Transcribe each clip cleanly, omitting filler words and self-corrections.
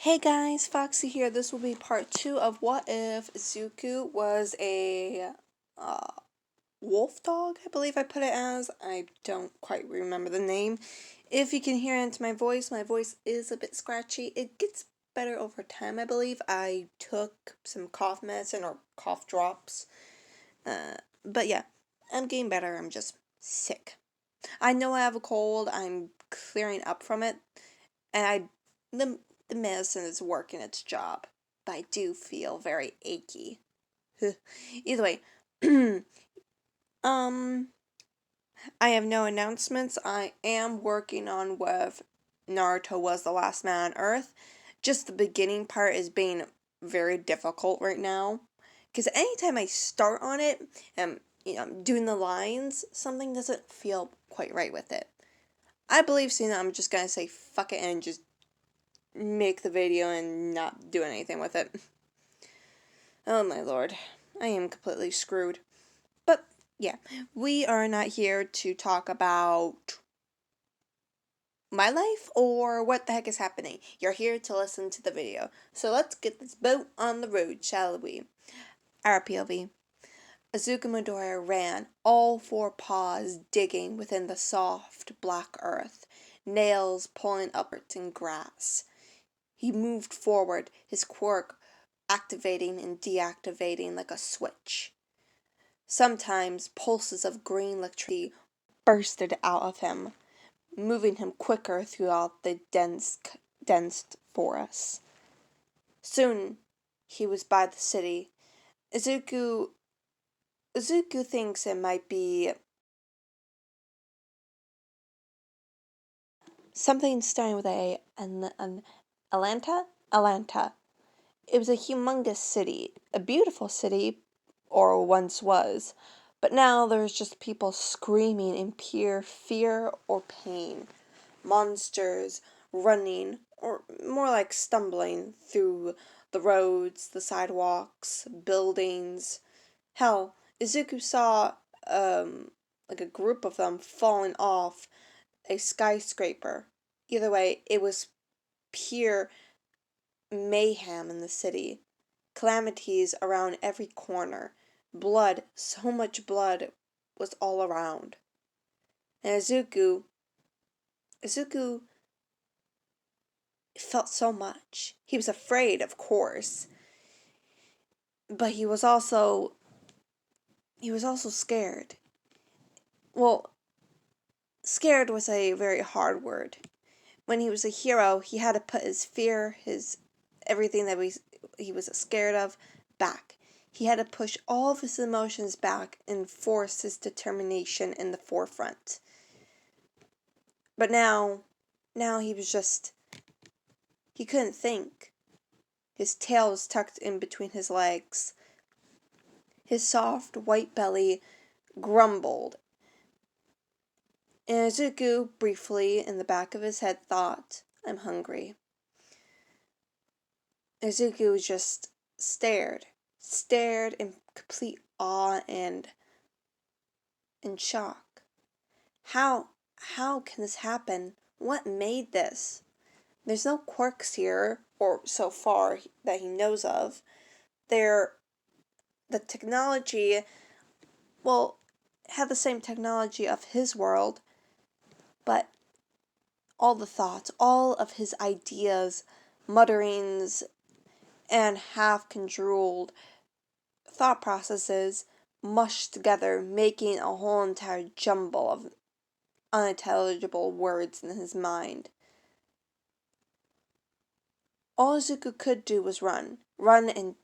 Hey guys, Foxy here. This will be part 2 of What If Izuku was a uh, wolf dog, I believe I put it as. I don't quite remember the name. If you can hear into my voice is a bit scratchy. It gets better over time, I believe. I took some cough medicine or cough drops. But yeah, I'm getting better. I'm just sick. I know I have a cold. I'm clearing up from it. And the medicine is working its job, but I do feel very achy. Either way, um, I have no announcements. I am working on with Naruto Was the Last Man on Earth. Just the beginning part is being very difficult right now, because anytime I start on it, and I'm doing the lines, something doesn't feel quite right with it. I believe soon I'm just gonna say fuck it and just make the video and not do anything with it. Oh my lord, I am completely screwed. But yeah, we are not here to talk about my life or what the heck is happening. You're here to listen to the video. So let's get this boat on the road, shall we? Our POV. Izuku Midoriya ran, all four paws digging within the soft black earth, nails pulling upwards in grass. He moved forward, his quirk activating and deactivating like a switch. Sometimes pulses of green electricity bursted out of him, moving him quicker throughout the dense forest. Soon he was by the city. Izuku thinks it might be something starting with an Atlanta? Atlanta. It was a humongous city, a beautiful city, or once was, but now there's just people screaming in pure fear or pain. Monsters running, or more like stumbling, through the roads, the sidewalks, buildings. Hell, Izuku saw, like a group of them falling off a skyscraper. Either way, it was pure mayhem in the city. Calamities around every corner. Blood, so much blood was all around. And Izuku felt so much. He was afraid, of course, but he was also scared. Well, scared was a very hard word. When he was a hero, he had to put his fear, his everything that he was scared of, back. He had to push all of his emotions back and force his determination in the forefront. But now he was just, he couldn't think. His tail was tucked in between his legs. His soft white belly grumbled. And Izuku, briefly, in the back of his head, thought, I'm hungry. Izuku just stared in complete awe and in shock. How can this happen? What made this? There's no quirks here, or so far that he knows of. The technology, well, had the same technology of his world, but all the thoughts, all of his ideas, mutterings, and half-controlled thought processes mushed together, making a whole entire jumble of unintelligible words in his mind. All Izuku could do was run and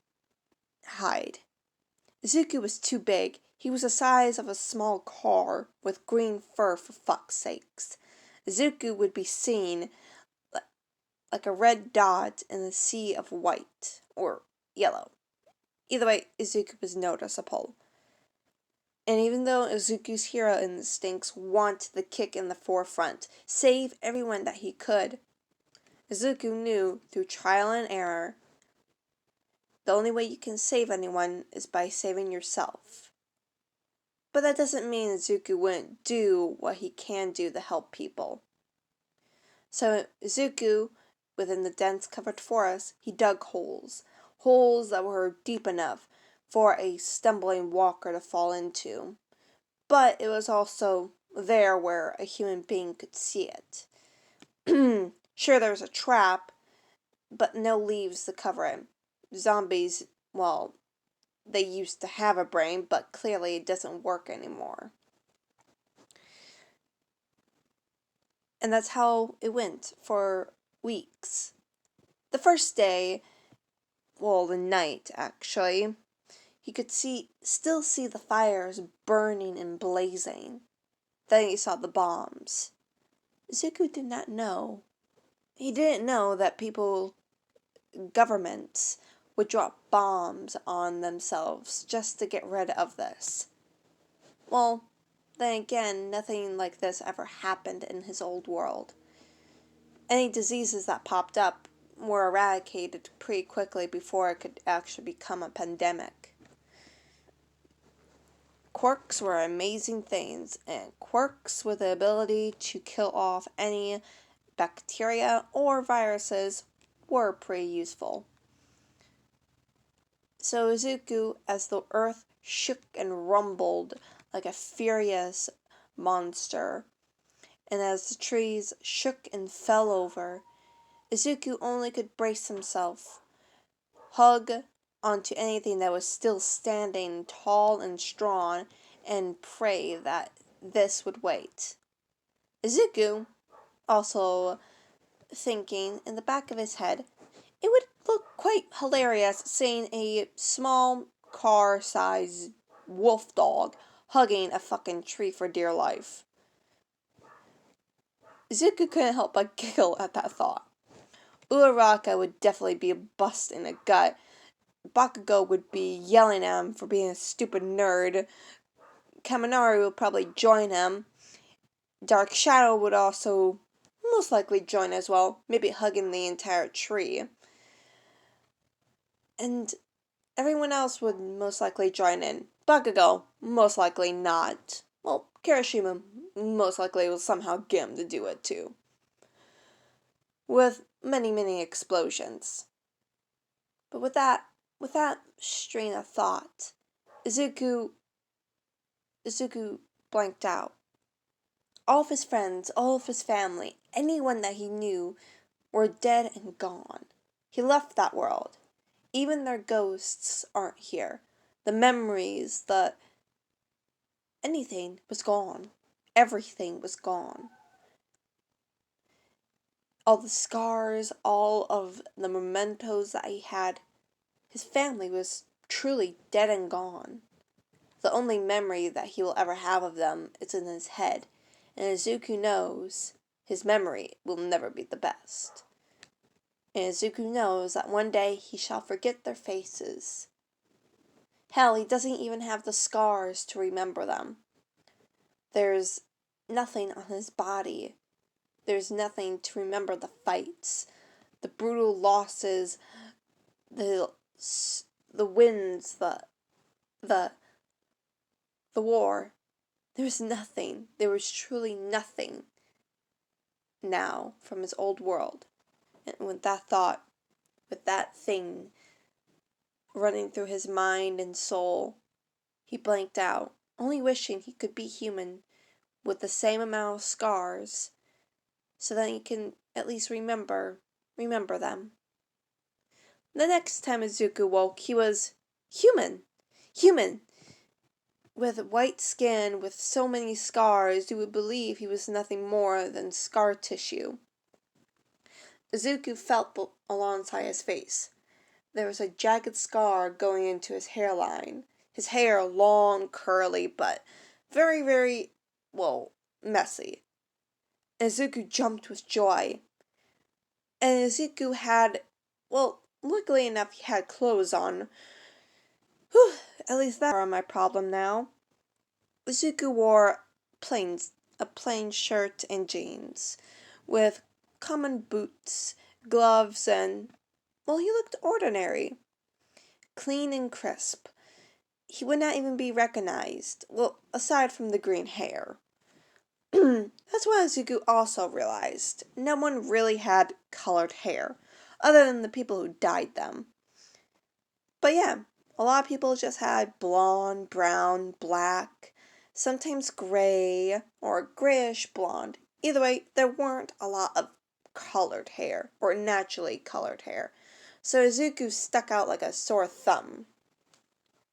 hide. Izuku was too big. He was the size of a small car with green fur, for fuck's sakes. Izuku would be seen like a red dot in a sea of white, or yellow. Either way, Izuku was noticeable. And even though Izuku's hero instincts wanted the kick in the forefront, save everyone that he could, Izuku knew through trial and error, the only way you can save anyone is by saving yourself. But that doesn't mean Izuku wouldn't do what he can do to help people. So Izuku Within the dense covered forest, he dug holes that were deep enough for a stumbling walker to fall into. But it was also there where a human being could see it. Sure, there was a trap, but no leaves to cover it. Zombies, well, they used to have a brain, but clearly it doesn't work anymore. And that's how it went for weeks. The first day, well, the night actually, he could still see the fires burning and blazing. Then he saw the bombs. Izuku did not know. He didn't know that governments, would drop bombs on themselves just to get rid of this. Well, then again, nothing like this ever happened in his old world. Any diseases that popped up were eradicated pretty quickly before it could actually become a pandemic. Quirks were amazing things, and quirks with the ability to kill off any bacteria or viruses were pretty useful. So Izuku, as the earth shook and rumbled like a furious monster, and as the trees shook and fell over, Izuku only could brace himself, hug onto anything that was still standing tall and strong, and pray that this would wait. Izuku, also thinking in the back of his head, it would look quite hilarious seeing a small car-sized wolf dog hugging a fucking tree for dear life. Izuku couldn't help but giggle at that thought. Uraraka would definitely be a bust in a gut. Bakugo would be yelling at him for being a stupid nerd. Kaminari would probably join him. Dark Shadow would also most likely join as well, maybe hugging the entire tree. And everyone else would most likely join in. Bakugo, most likely not. Well, Kirishima most likely will somehow get him to do it too. With many, many explosions. But with that strain of thought, Izuku blanked out. All of his friends, all of his family, anyone that he knew were dead and gone. He left that world. Even their ghosts aren't here. The memories, anything was gone. Everything was gone. All the scars, all of the mementos that he had, his family was truly dead and gone. The only memory that he will ever have of them is in his head, and Izuku knows his memory will never be the best. And Izuku knows that one day he shall forget their faces. Hell, he doesn't even have the scars to remember them. There's nothing on his body. There's nothing to remember the fights, the brutal losses, the wins, the war. There's nothing. There was truly nothing now from his old world. And with that thought, with that thing running through his mind and soul, he blanked out, only wishing he could be human with the same amount of scars, so that he can at least remember them. The next time Izuku woke, he was human, with white skin, with so many scars, you would believe he was nothing more than scar tissue. Izuku felt alongside his face. There was a jagged scar going into his hairline. His hair long, curly, but very, very, messy. Izuku jumped with joy. And Izuku had, luckily enough, he had clothes on. Whew, at least that's my problem now. Izuku wore a plain shirt and jeans, with common boots, gloves, and, he looked ordinary. Clean and crisp. He would not even be recognized, aside from the green hair. That's what Izuku also realized. No one really had colored hair, other than the people who dyed them. But yeah, a lot of people just had blonde, brown, black, sometimes gray, or grayish blonde. Either way, there weren't a lot of colored hair, or naturally colored hair. So Izuku stuck out like a sore thumb.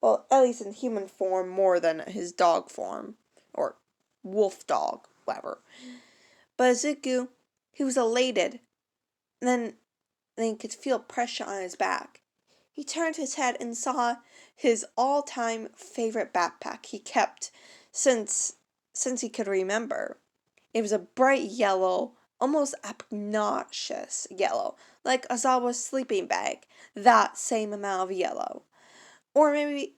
Well, at least in human form more than his dog form. Or wolf dog, whatever. But Izuku, he was elated. Then he could feel pressure on his back. He turned his head and saw his all-time favorite backpack he kept since he could remember. It was a bright yellow, almost obnoxious yellow, like Ozawa's sleeping bag, that same amount of yellow. Or maybe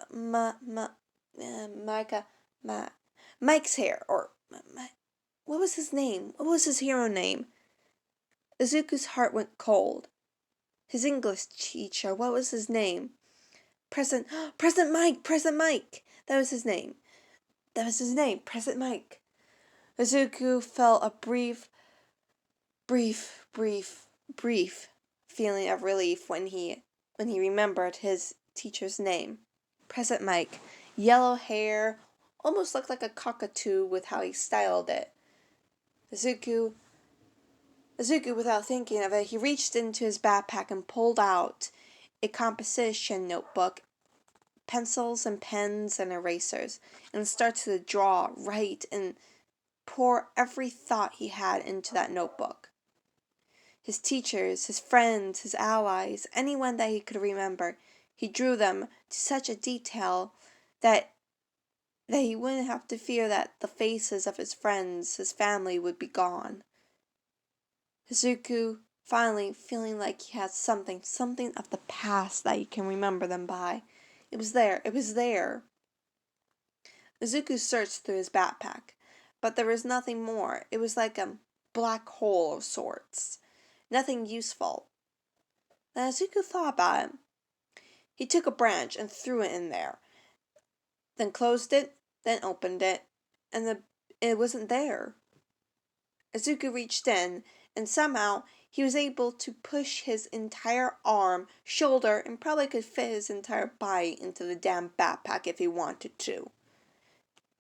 Micah, Mike's hair, or what was his name? What was his hero name? Izuku's heart went cold. His English teacher, what was his name? President Mike. That was his name. President Mike. Izuku felt a brief feeling of relief when he remembered his teacher's name. President Mike. Yellow hair, almost looked like a cockatoo with how he styled it. Izuku, without thinking of it, he reached into his backpack and pulled out a composition notebook, pencils and pens and erasers, and started to draw, write, and pour every thought he had into that notebook. His teachers, his friends, his allies, anyone that he could remember, he drew them to such a detail that he wouldn't have to fear that the faces of his friends, his family, would be gone. Izuku, finally feeling like he had something of the past that he can remember them by. It was there. Izuku searched through his backpack, but there was nothing more. It was like a black hole of sorts. Nothing useful. Then Izuku thought about it. He took a branch and threw it in there, then closed it, then opened it, and it wasn't there. Izuku reached in, and somehow he was able to push his entire arm, shoulder, and probably could fit his entire body into the damn backpack if he wanted to.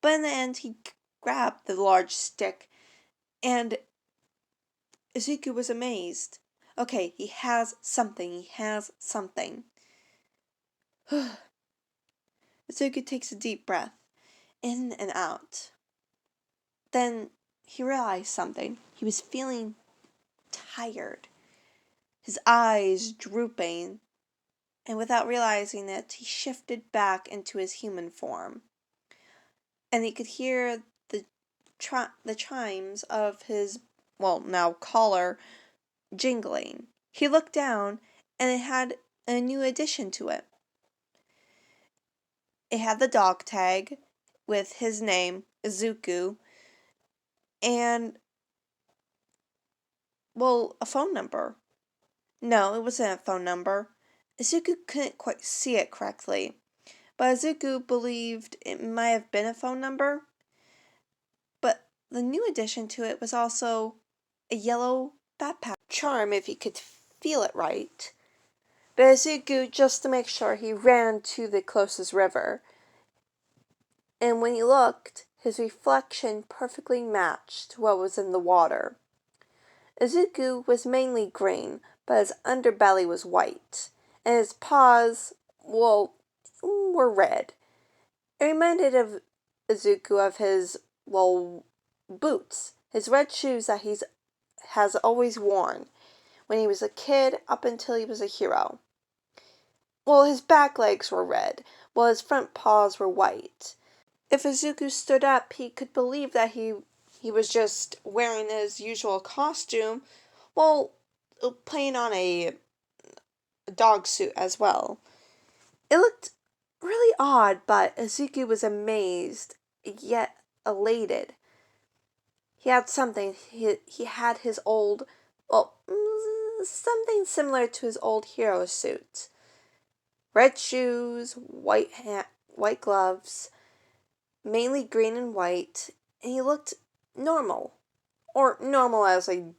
But in the end, he grabbed the large stick, and Izuku was amazed. Okay, he has something. Izuku takes a deep breath, in and out. Then he realized something. He was feeling tired, his eyes drooping, and without realizing it, he shifted back into his human form. And he could hear the chimes of his, now collar, jingling. He looked down, and it had a new addition to it. It had the dog tag with his name, Izuku, and, a phone number. No, it wasn't a phone number. Izuku couldn't quite see it correctly, but Izuku believed it might have been a phone number. But the new addition to it was also a yellow backpack charm, if he could feel it right. But Izuku, just to make sure, he ran to the closest river. And when he looked, his reflection perfectly matched what was in the water. Izuku was mainly green, but his underbelly was white, and his paws, were red. It reminded Izuku of his, boots, his red shoes that he has always worn when he was a kid up until he was a hero. His back legs were red, while his front paws were white. If Izuku stood up, he could believe that he was just wearing his usual costume, playing on a dog suit as well. It looked really odd, but Izuku was amazed, yet elated. He had something. He had his old, something similar to his old hero suit. Red shoes, white gloves, mainly green and white, and he looked normal. Or normal as a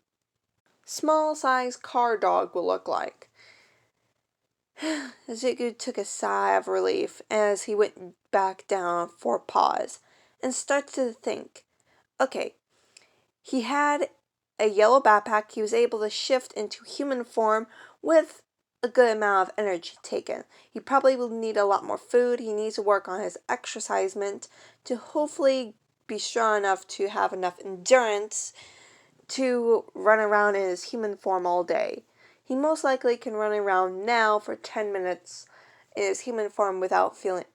small-sized car dog will look like. Izuku took a sigh of relief as he went back down for a pause and started to think. Okay, he had a yellow backpack. He was able to shift into human form with a good amount of energy taken. He probably will need a lot more food. He needs to work on his exercisement to hopefully be strong enough to have enough endurance to run around in his human form all day. He most likely can run around now for 10 minutes in his human form without feeling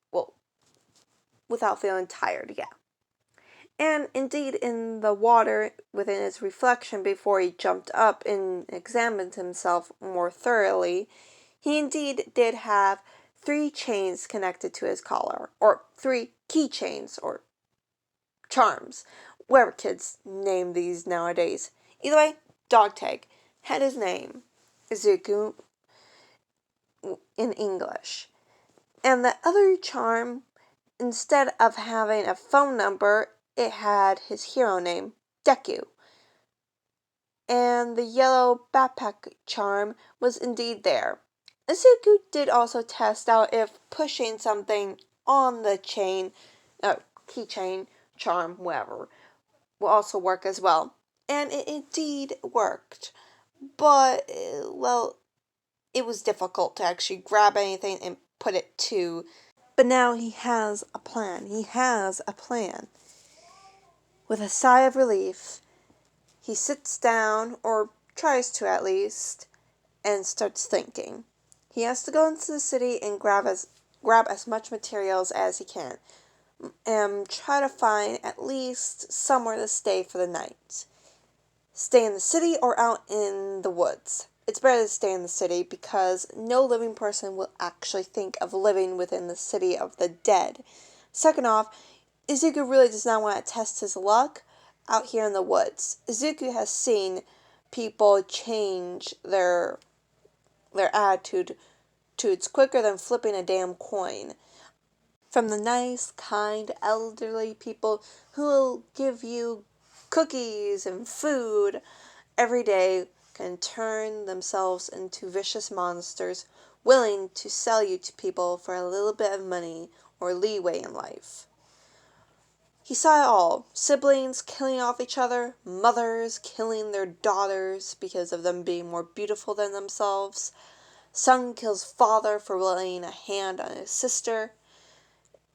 tired, yeah. And indeed, in the water within his reflection before he jumped up and examined himself more thoroughly, he indeed did have 3 chains connected to his collar, or 3 keychains, or charms, whatever kids name these nowadays. Either way, dog tag had his name, Izuku, in English. And the other charm, instead of having a phone number, it had his hero name, Deku. And the yellow backpack charm was indeed there. Izuku did also test out if pushing something on the keychain, charm, whatever, will also work as well. And it indeed worked. But, well, it was difficult to actually grab anything and put it to. But now he has a plan. He has a plan. With a sigh of relief, he sits down, or tries to at least, and starts thinking. He has to go into the city and grab as much materials as he can, and try to find at least somewhere to stay for the night. Stay in the city or out in the woods. It's better to stay in the city because no living person will actually think of living within the city of the dead. Second off, Izuku really does not want to test his luck out here in the woods. Izuku has seen people change their attitudes quicker than flipping a damn coin. From the nice, kind, elderly people who will give you cookies and food every day can turn themselves into vicious monsters willing to sell you to people for a little bit of money or leeway in life. He saw it all. Siblings killing off each other, mothers killing their daughters because of them being more beautiful than themselves, son kills father for laying a hand on his sister.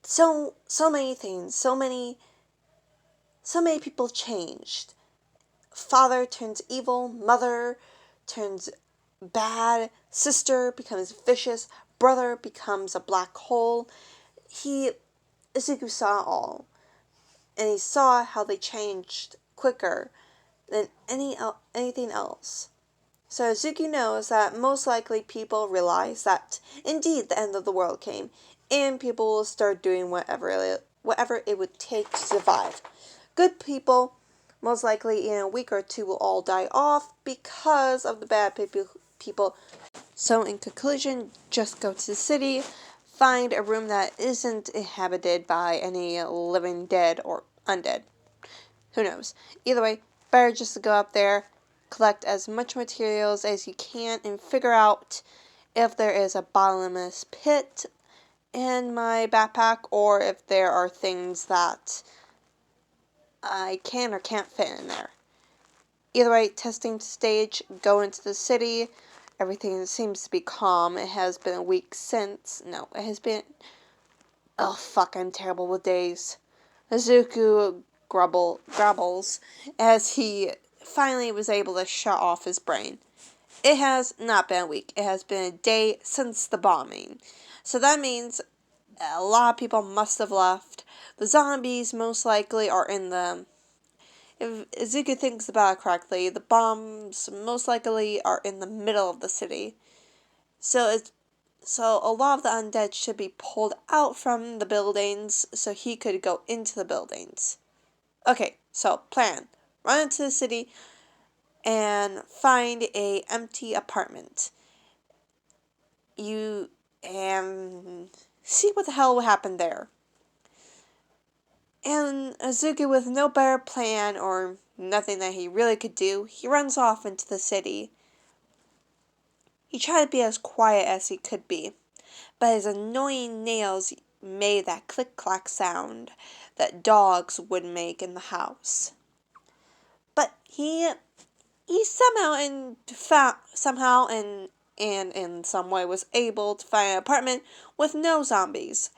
So many things, so many people changed. Father turns evil, mother turns bad, sister becomes vicious, brother becomes a black hole. Izuku saw it all, and he saw how they changed quicker than anything else. So Izuku knows that most likely people realize that indeed the end of the world came, and people will start doing whatever it would take to survive. Good people, most likely in a week or two, will all die off because of the bad people. So in conclusion, just go to the city, find a room that isn't inhabited by any living dead or undead. Who knows? Either way, better just to go up there, collect as much materials as you can, and figure out if there is a bottomless pit in my backpack, or if there are things that I can or can't fit in there. Either way, testing stage, go into the city. Everything seems to be calm. It has been a week since. No, it has been. Oh, fuck, I'm terrible with days. Izuku grumbles as he finally was able to shut off his brain. It has not been a week. It has been a day since the bombing. So that means a lot of people must have left. The zombies most likely are in the... If Izuku thinks about it correctly, the bombs most likely are in the middle of the city. So a lot of the undead should be pulled out from the buildings so he could go into the buildings. Okay, so plan. Run into the city and find a empty apartment. You and see what the hell happened there. And Izuku, with no better plan or nothing that he really could do, he runs off into the city. He tried to be as quiet as he could be, but his annoying nails made that click-clack sound that dogs would make in the house. But he somehow and in some way was able to find an apartment with no zombies,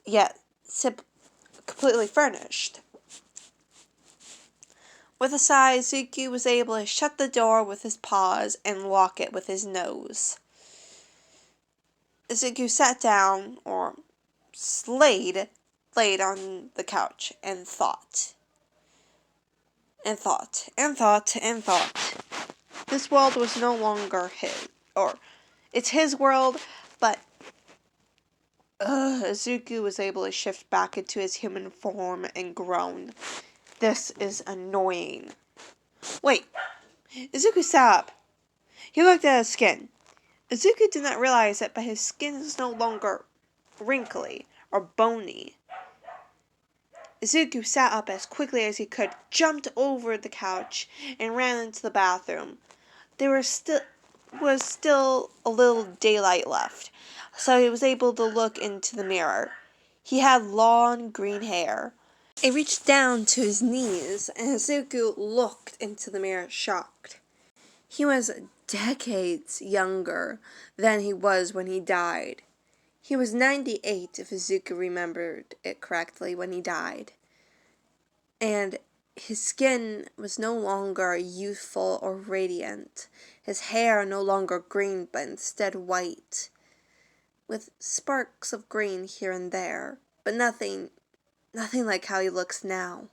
yet completely furnished. With a sigh, Izuku was able to shut the door with his paws and lock it with his nose. Izuku sat down, or laid on the couch and thought. And thought, and thought, and thought. This world was no longer his, or it's his world, but Izuku was able to shift back into his human form and groan. This is annoying. Wait, Izuku sat up. He looked at his skin. Izuku did not realize it, but his skin is no longer wrinkly or bony. Izuku sat up as quickly as he could, jumped over the couch, and ran into the bathroom. There was still a little daylight left, so he was able to look into the mirror. He had long green hair. It reached down to his knees, and Izuku looked into the mirror shocked. He was decades younger than he was when he died. He was 98, if Izuku remembered it correctly, when he died. And his skin was no longer youthful or radiant. His hair no longer green, but instead white, with sparks of green here and there, but nothing like how he looks now.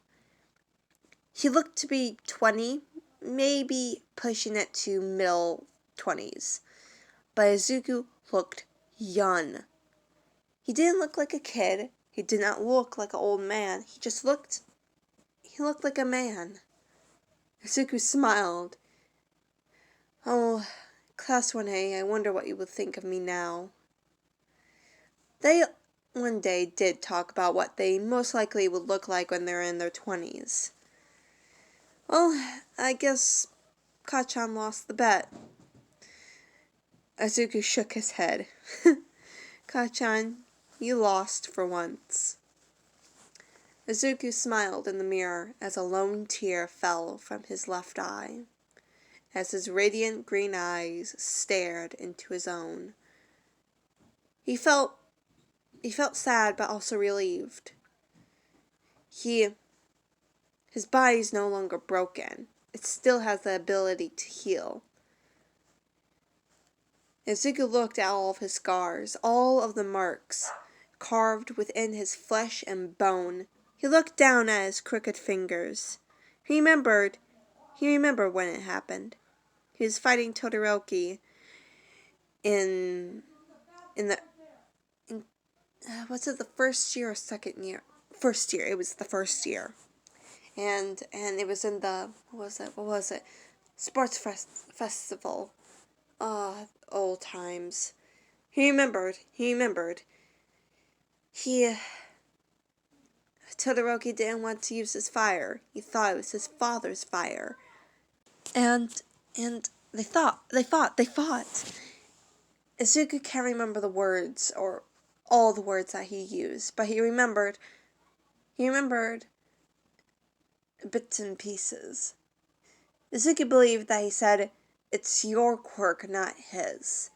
He looked to be 20, maybe pushing it to middle 20s, but Izuku looked young. He didn't look like a kid. He did not look like an old man. He looked like a man. Izuku smiled. Oh, Class 1A, I wonder what you would think of me now. They one day did talk about what they most likely would look like when they're in their 20s. Well, I guess Kachan lost the bet. Izuku shook his head. Kachan, you lost for once. Izuku smiled in the mirror as a lone tear fell from his left eye, as his radiant green eyes stared into his own. He felt sad but also relieved. His body's no longer broken. It still has the ability to heal. Izuku looked at all of his scars, all of the marks carved within his flesh and bone. He looked down at his crooked fingers. He remembered when it happened. He was fighting Todoroki was it the first year or second year? First year. It was the first year. And it was in the, what was it? Sports festival. Old times. He remembered. Todoroki didn't want to use his fire. He thought it was his father's fire. And they fought. Izuku can't remember the words or all the words that he used, but he remembered bits and pieces. Izuku believed that he said, "It's your quirk, not his."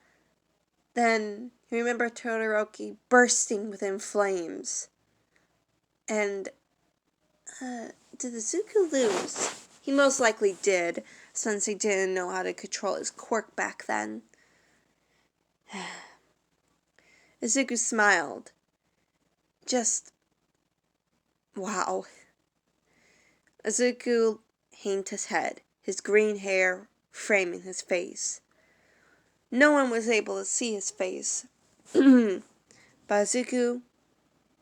Then he remembered Todoroki bursting within flames. And, did Izuku lose? He most likely did, since he didn't know how to control his quirk back then. Izuku smiled. Just, wow. Izuku hanged his head, his green hair framing his face. No one was able to see his face. But Izuku,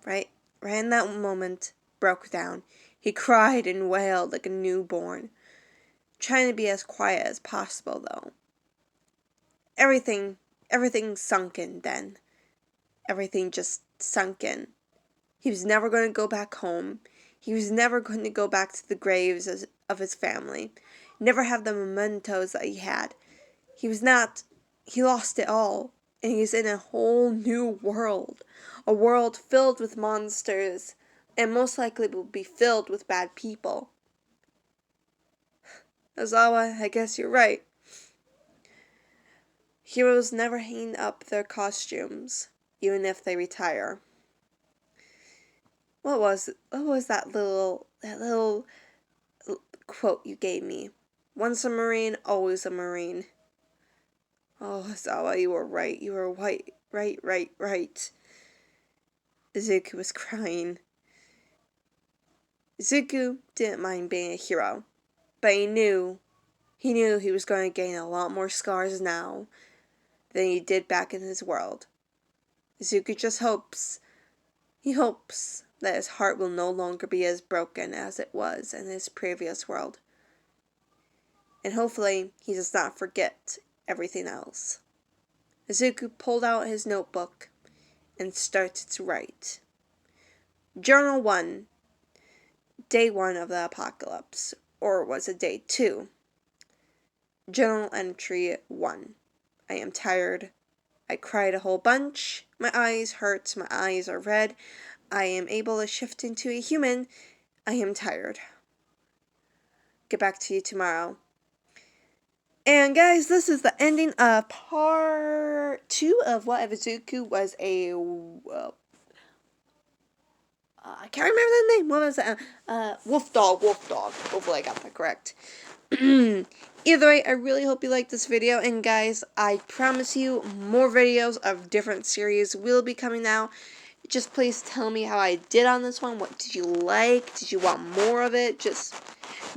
right in that moment, broke down. He cried and wailed like a newborn, trying to be as quiet as possible, though. Everything sunk in then. Everything just sunk in. He was never going to go back home. He was never going to go back to the graves of his family, never have the mementos that he had. He lost it all, and he's in a whole new world. A world filled with monsters, and most likely will be filled with bad people. Ozawa, I guess you're right. Heroes never hang up their costumes, even if they retire. What was that little quote you gave me? Once a Marine, always a Marine. Oh, Ozawa, you were right. You were right. Izuku was crying. Izuku didn't mind being a hero, but he knew he was going to gain a lot more scars now than he did back in his world. Izuku just hopes that his heart will no longer be as broken as it was in his previous world. And hopefully he does not forget everything else. Izuku pulled out his notebook and started to write. Journal 1. Day 1 of the apocalypse. Or was it day 2? Journal entry 1. I am tired. I cried a whole bunch. My eyes hurt. My eyes are red. I am able to shift into a human. I am tired. Get back to you tomorrow. And guys, this is the ending of part 2 of What If Izuku was a... I can't remember the name. What was that? Wolf dog. Hopefully I got that correct. Either way, I really hope you liked this video. And guys, I promise you more videos of different series will be coming out. Just please tell me how I did on this one. What did you like? Did you want more of it? Just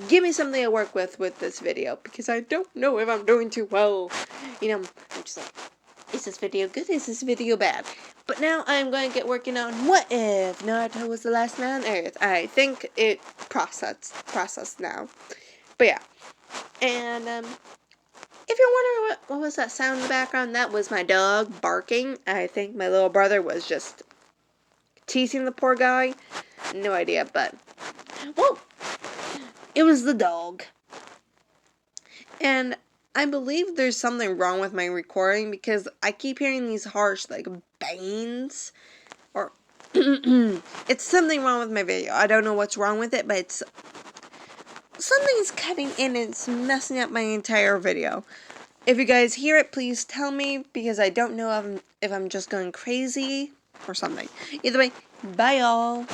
give me something to work with this video, because I don't know if I'm doing too well. You know, I'm just like, is this video good? Is this video bad? But now I'm going to get working on What If Naruto Was the Last Man on Earth. I think it processed now. But yeah. And if you're wondering what was that sound in the background, that was my dog barking. I think my little brother was just teasing the poor guy. No idea, but well, it was the dog. And I believe there's something wrong with my recording, because I keep hearing these harsh, like, bangs. Or, it's something wrong with my video. I don't know what's wrong with it, but it's... something's cutting in and it's messing up my entire video. If you guys hear it, please tell me, because I don't know if I'm just going crazy or something. Either way, bye y'all.